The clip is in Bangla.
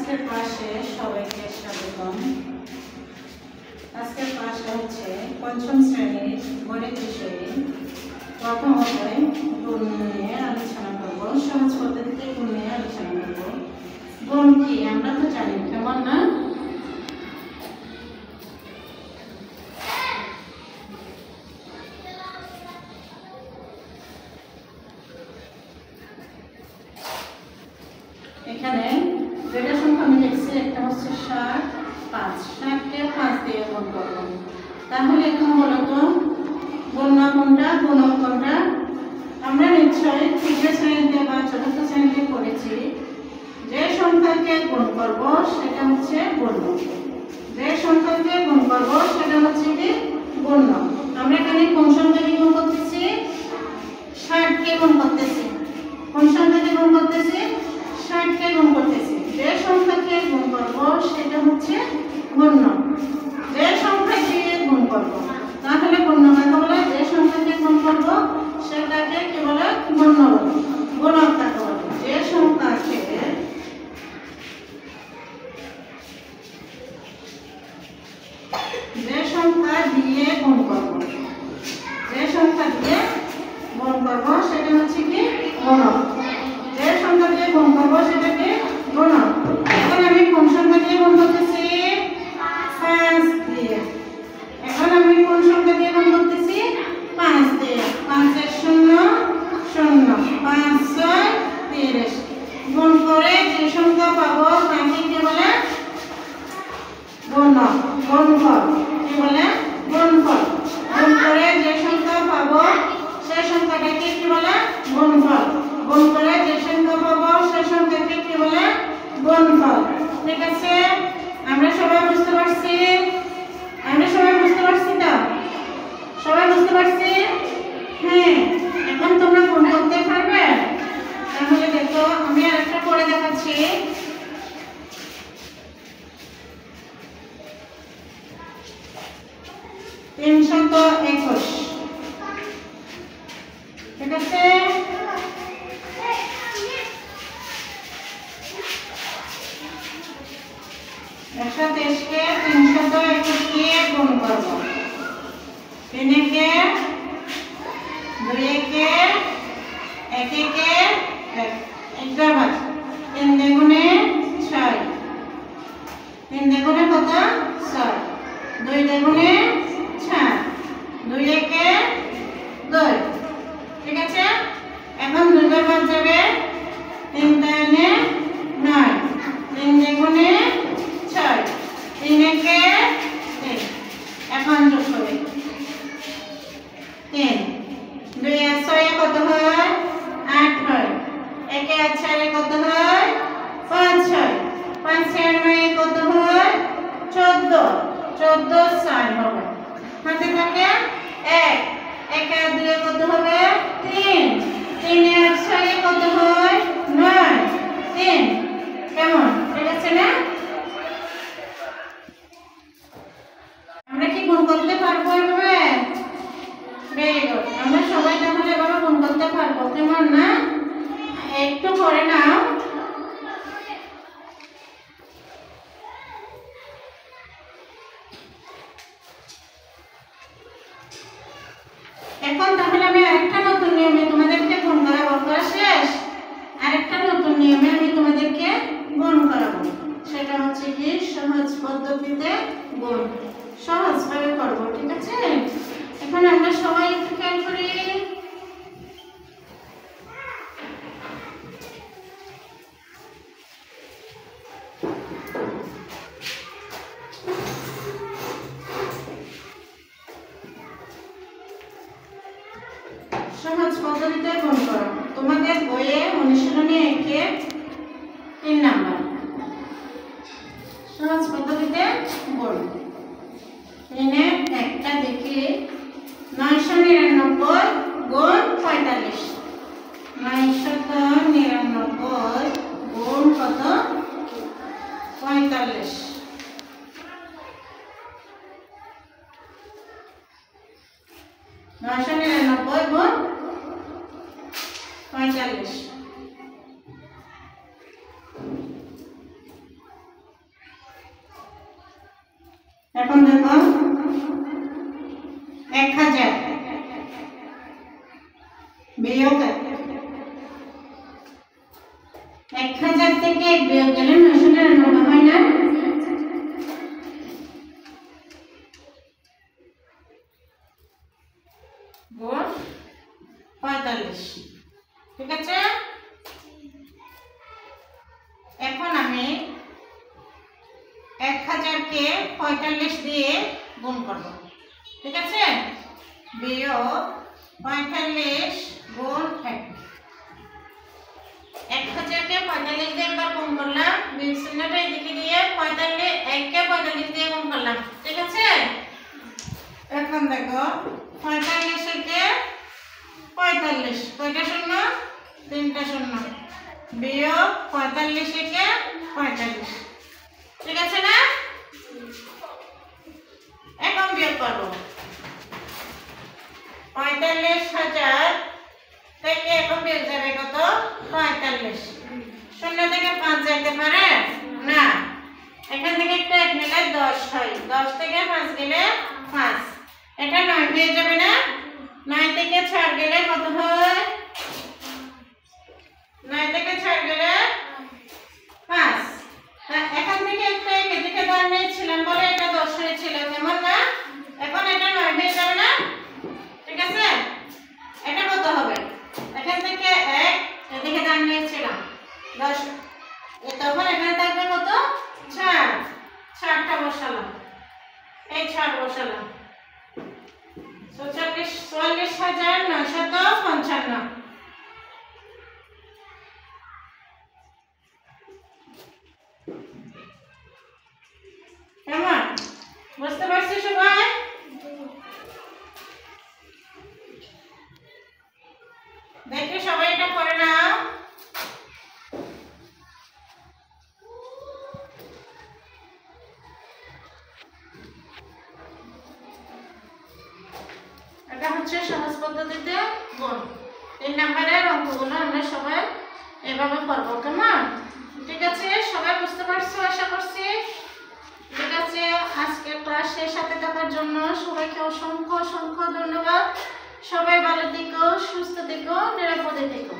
আজকের ক্লাসে সবাইকে স্বাগতম। আজকের ক্লাসটা হচ্ছে পঞ্চম শ্রেণীর গণিত বিষয়ে প্রথম অধ্যায় গুণ নিয়ে আলোচনা করব। সহজ পদ্ধতিতে গুণ নিয়ে আলোচনা করব। গুণ কি আমরা তো জানি, কেমন না? এখানে দুইটা সংখ্যা আমি লিখছি, একটা হচ্ছে 60, 5। 60কে 5 দিয়ে গুণ করব। তাহলে এখন বলো তো গুণ কোনটা, গুণক কোনটা? আমরা নিশ্চয়ই তৃতীয় শ্রেণীতে বা চতুর্থ শ্রেণীতে পড়েছি যে সংখ্যাকে গুণ করব সেটা হচ্ছে গুণক। যে সংখ্যাকে গুণ করব সেটা হচ্ছে কি গুণক। আমরা এখানে কোন সংখ্যাকে গুণ করতেছি? 60কে গুণ করতেছি। কোন সংখ্যাকে গুণ করতেছি? 60কে গুণ করতেছি। যে সংখ্যাকে গুণ করব সেটা হচ্ছে গুণক। যে সংখ্যা দিয়ে গুণ করব তাহলে গুণক কাকে বলে? যে সংখ্যাকে গুণ করব সেটাকে কি বলে? গুণক বলে। গুণক কাকে বলে? যে সংখ্যাকে দিয়ে গুণ করব, যে সংখ্যা দিয়ে গুণ করব সেটা হচ্ছে কি গুণক। যে সংখ্যা দিয়ে গুণ করব সেটা কি গুণক। এখন আমি কোন সংখ্যা দিয়ে গুণ করতেছি? 5 দিয়ে। এখন আমি কোন সংখ্যা দিয়ে গুণ করতেছি? 5 দিয়ে। 5 এর 0 0, 5 6 30। গুণ করে যে সংখ্যা পাবো তাকে কি বলে? গুণক, গুণফল। কি বলে? গুণফল। গুণ করে যে সংখ্যা পাবো সেই সংখ্যাটাকে কি বলে? গুণফল। গুণ করে যে সংখ্যা পাবো সেই সংখ্যাকে কি বলে? গুণফল। ঠিক আছে? আমরা সবাই বুঝতে পারছি? আমরা সবাই বুঝতে পারছি তো? সবাই বুঝতে পারছি? হ্যাঁ। এখন তোমরা গুণ করতে পারবে? তাহলে দেখো আমি আরেকটা করে দেখাচ্ছি। 321। ঠিক আছে? 123কে 321 দিয়ে গুণ করব। 3-একে 2-একে 1-একে 1 3 দ্বিগুণে 6। 3 দ্বিগুণে কত? 6। 2 দ্বিগুণে 4। 2-একে 2। ঠিক আছে? এখন 2 বার বাদ যাবে। 3 3 9। 3 দ্বিগুণে 6। 3-একে 3। এখন যোগ করে 3। 2 আর 6 কত হয়? 8 হয়। 1 আর 4 কত হয়? 5 হয়। 5 আর 9 কত হয়? 14। 14 6 হবে। হাতে থাকে 1। 1 আর 2 কত হবে? 3। 3 আর 6 কত হয়? 9। 3। কেমন? ঠিক আছে না? আমরা কি গুণ করতে পারবো এভাবে? Very good. আমরা সবাই তাহলে এভাবে গুণ করতে পারবো, কেমন না? একটু করে নাও। এখন তাহলে আমি আরেকটা নতুন নিয়মে তোমাদেরকে গুণ করাবো। করা শেষ? আরেকটা নতুন নিয়মে আমি তোমাদেরকে গুণ করাবো। সেটা হচ্ছে কি সহজ পদ্ধতিতে গুণ। সহজভাবে করব। ঠিক আছে? এখন আমরা সবাই একটু খেয়াল করি। সহজ পদ্ধতিতে গুণ করো। তোমাদের বইয়ে অনুশীলনী 1-এ 3 নাম্বার। সহজ পদ্ধতিতে গুণ। 3-এ একটা দেখি। 999 গুণ 45। 999 গুণ কত? 45। 999 গুণ 45। এখন দেখো 1000 বিয়োগ 1000 থেকে 1 বিয়োগ গেলে 999 হয় না? গুণ 45, ঠিক আছে। এখন আমি 1000 কে 45 দিয়ে গুণ করব, ঠিক আছে। বিয়োগ 45 গুণ 1, 1000 কে 45 দিয়ে একবার গুণ করলাম, বিয়োগ চিহ্নটা এদিকে দিয়ে 45 1 কে 45 দিয়ে গুণ করলাম, ঠিক আছে। এখন দেখো 45 কে 45, কয়টা শূন্য? 3টা শূন্য, বিয়োগ 45 কে 45, ঠিক আছে না? এখন বিয়োগ করব 45,000 থেকে এখন বিয়োগ যাবে কত? 45। শূন্য থেকে 5 যেতে পারে না, এখান থেকে একটা 1 নিলে 10 হয়, 10 থেকে 5 গেলে 5, এটা 9 হয়ে যাবে না? 9 থেকে 4 গেলে কত হয়? 9 থেকে 4 গেলে 5। এখান থেকে একটা এদিকে 10 নিয়েছিলাম বলে এটা 10 হয়েছিল, কেমন না? এখন এটা 9 হয়ে যাবে না, ঠিক আছে। এটা কত হবে? এখান থেকে 1 এদিকে 10 নিয়েছিলাম 10, তখন এখানে থাকবে কত? 4, 4টা বসালাম, এই 4 বসালাম, 44,955। কেমন বুঝতে পারছি সবাই? দেখে সবাই এটা করে নাও। এটা হচ্ছে সহজ পদ্ধতিতে গুণ। 3 নম্বরের অঙ্কগুলো আমরা সবাই এভাবে করব, কেমন? ঠিক আছে, সবাই বুঝতে পারছো আশা করছি। ঠিক আছে, আজকে ক্লাসের সাথে থাকার জন্য সবাইকে অসংখ্য অসংখ্য ধন্যবাদ। সবাই ভালো থেকো, সুস্থ থেকো, নিরাপদে থেকো।